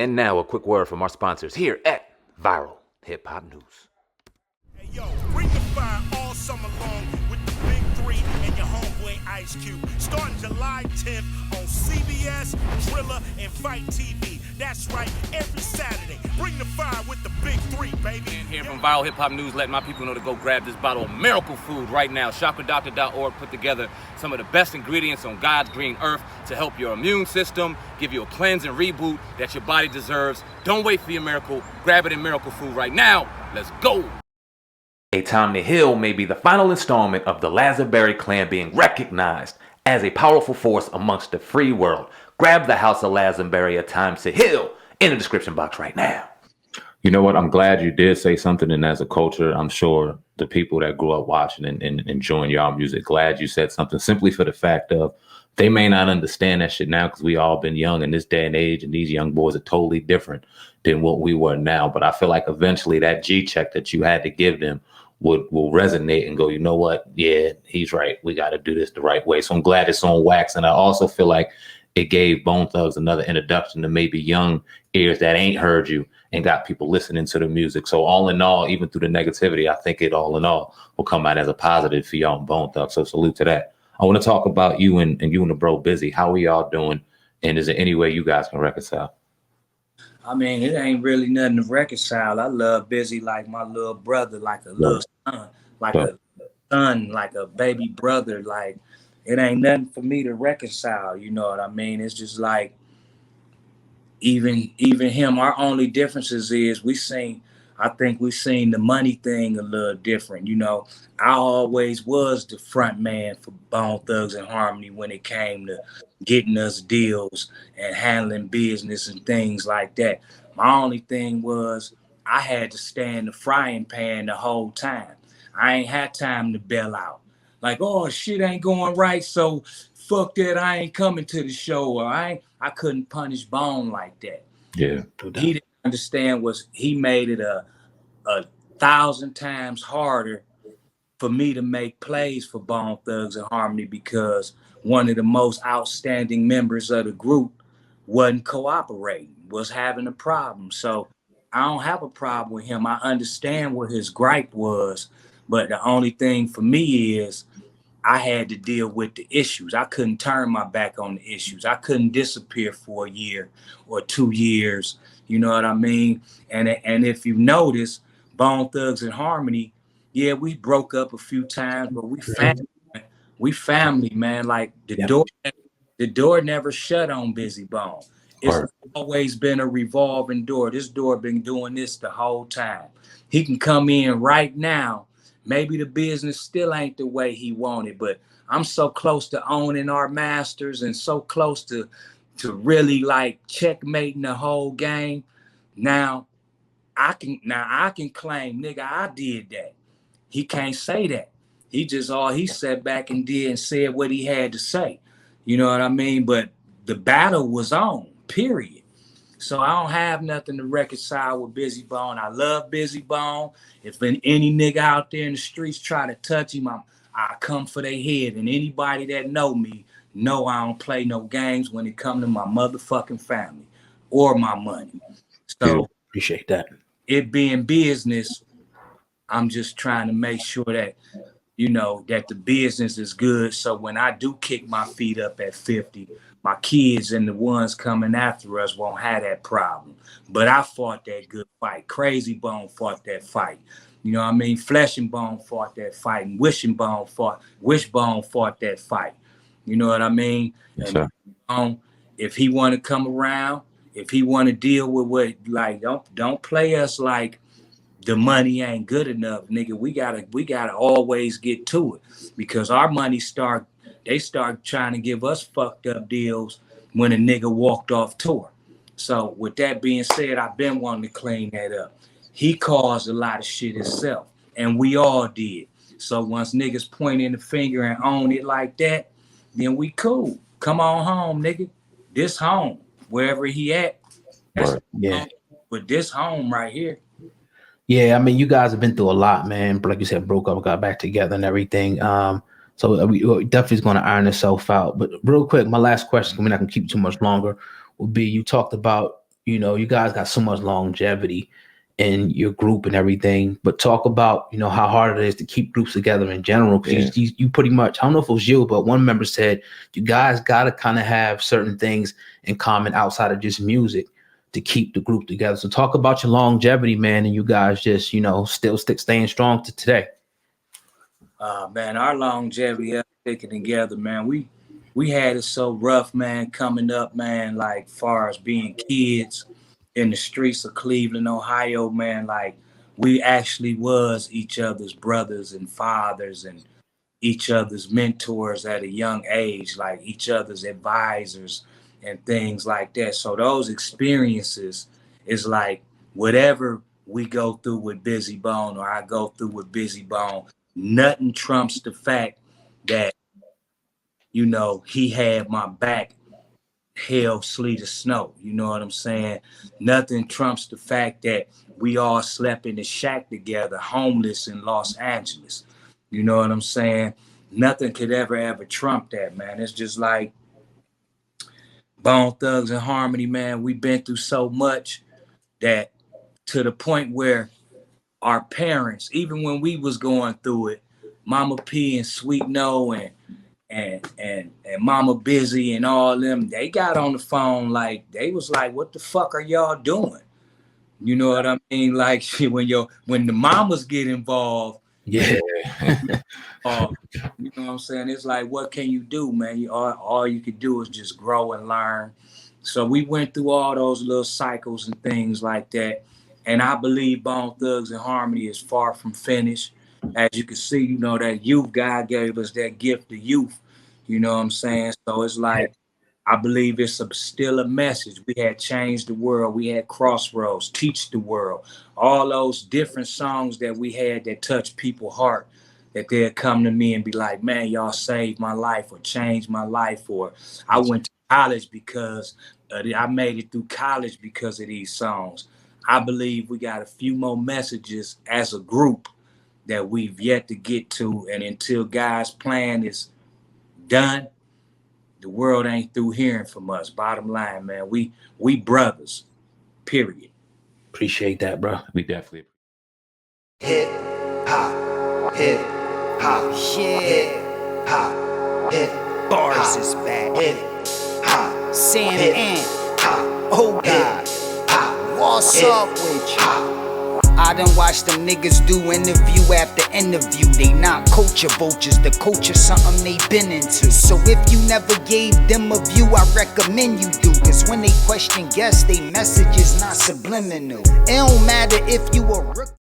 And now a quick word from our sponsors here at Viral Hip Hop News. Hey yo, bring the fire all summer long with the big three and your homeboy Ice Cube. Starting July 10th on CBS, Thriller, and Fight TV. That's right, every Saturday. Bring the fire with the big three, baby. And here from Viral Hip Hop News, letting my people know to go grab this bottle of miracle food right now. ChakraDoctor.org put together some of the best ingredients on God's green earth to help your immune system, give you a cleanse and reboot that your body deserves. Don't wait for your miracle. Grab it in Miracle Food right now. Let's go. A Time to Heal may be the final installment of the Layzie clan being recognized as a powerful force amongst the free world. Grab the House of Layzie A Time to Heal in the description box right now. You know what? I'm glad you did say something. And as a culture, I'm sure the people that grew up watching and enjoying y'all music, glad you said something, simply for the fact of they may not understand that shit now because we all been young in this day and age, and these young boys are totally different than what we were now. But I feel like eventually that G check that you had to give them will resonate and go, you know what? Yeah, he's right. We got to do this the right way. So I'm glad it's on wax. And I also feel like it gave Bone Thugs another introduction to maybe young ears that ain't heard you and got people listening to the music. So all in all, even through the negativity, I think it all in all will come out as a positive for y'all and Bone Thugs. So salute to that. I want to talk about you and you and the bro Bizzy. How are y'all doing? And is there any way you guys can reconcile? I mean, it ain't really nothing to reconcile. I love Bizzy like my little brother, like a little son, like a son, like a baby brother. Like, it ain't nothing for me to reconcile. You know what I mean? It's just like, even him, our only differences is I think we seen the money thing a little different. You know, I always was the front man for Bone Thugs and Harmony when it came to getting us deals and handling business and things like that. My only thing was I had to stay in the frying pan the whole time. I ain't had time to bail out. Like, oh, shit ain't going right, so fuck that, I ain't coming to the show. Or I couldn't punish Bone like that. Yeah. He didn't understand he made it a 1,000 times harder for me to make plays for Bone Thugs and Harmony because one of the most outstanding members of the group wasn't cooperating, was having a problem. So I don't have a problem with him. I understand what his gripe was, but the only thing for me is I had to deal with the issues. I couldn't turn my back on the issues. I couldn't disappear for a year or 2 years. You know what I mean? And if you notice, Bone Thugs and Harmony, yeah, we broke up a few times, but we family. We family, man. Like the door never shut on Bizzy Bone. It's always been a revolving door. This door been doing this the whole time. He can come in right now. Maybe the business still ain't the way he wanted, but I'm so close to owning our masters and so close to really like checkmating the whole game. Now I can claim, nigga, I did that. He can't say that. He sat back and did and said what he had to say. You know what I mean? But the battle was on, period. So I don't have nothing to reconcile with Bizzy Bone. I love Bizzy Bone. If any nigga out there in the streets try to touch him, I come for their head. And anybody that know me know I don't play no games when it come to my motherfucking family or my money. So appreciate that. It being business, I'm just trying to make sure that, you know, that the business is good. So when I do kick my feet up at 50, my kids and the ones coming after us won't have that problem. But I fought that good fight. Crazy Bone fought that fight. You know what I mean? Flesh and Bone fought that fight. And Wishbone fought that fight. You know what I mean? Yes, and if he want to come around, if he want to deal with what, like, don't play us like the money ain't good enough, nigga. We gotta always get to it because our money start trying to give us fucked up deals when a nigga walked off tour. So with that being said, I've been wanting to clean that up. He caused a lot of shit himself, and we all did. So once niggas point in the finger and own it like that, then we cool. Come on home, nigga. This home, wherever he at. Yeah. But this home right here. Yeah, I mean, you guys have been through a lot, man. But like you said, broke up, got back together and everything. So we definitely is going to iron itself out. But real quick, my last question, we're not going to keep too much longer, would be you talked about, You know, you guys got so much longevity in your group and everything, but talk about, you know, how hard it is to keep groups together in general. Because you pretty much, I don't know if it was you, but one member said you guys got to kind of have certain things in common outside of just music to keep the group together. So talk about your longevity, man, and you guys just, you know, still staying strong to today. Man, our longevity us sticking together, man. We had it so rough, man, coming up, man, like far as being kids in the streets of Cleveland, Ohio, man, like we actually was each other's brothers and fathers and each other's mentors at a young age, like each other's advisors and things like that. So those experiences is like whatever we go through with Bizzy Bone or I go through with Bizzy Bone, nothing trumps the fact that, you know, he had my back, hell, sleet, or snow. You know what I'm saying? Nothing trumps the fact that we all slept in the shack together, homeless in Los Angeles. You know what I'm saying? Nothing could ever trump that, man. It's just like Bone Thugs and Harmony, man. We've been through so much that to the point where our parents, even when we was going through it, Mama P and Sweet No and Mama Bizzy and all them, they got on the phone like they was like, "What the fuck are y'all doing?" You know what I mean? Like when the mamas get involved, Yeah. you know what I'm saying? It's like, what can you do, man? All you could do is just grow and learn. So we went through all those little cycles and things like that. And I believe Bone Thugs and Harmony is far from finished. As you can see, you know, that youth, God gave us that gift of youth. You know what I'm saying? So it's like, I believe it's still a message. We had Changed the World. We had Crossroads, Teach the World. All those different songs that we had that touched people's heart, that they'd come to me and be like, "Man, y'all saved my life," or "changed my life," or "I went to college because I made it through college because of these songs." I believe we got a few more messages as a group that we've yet to get to. And until God's plan is done, the world ain't through hearing from us. Bottom line, man, we brothers, period. Appreciate that, bro. We definitely. Hip hop, hip hop, hip hop, hip Bars is back. hip hop, Sam hip Ant. hop, Oh God. What's hip up with you? I done watched them niggas do interview after interview. They not culture vultures, the culture something they been into. So if you never gave them a view, I recommend you do. Cause when they question guests, they message is not subliminal. It don't matter if you a rook.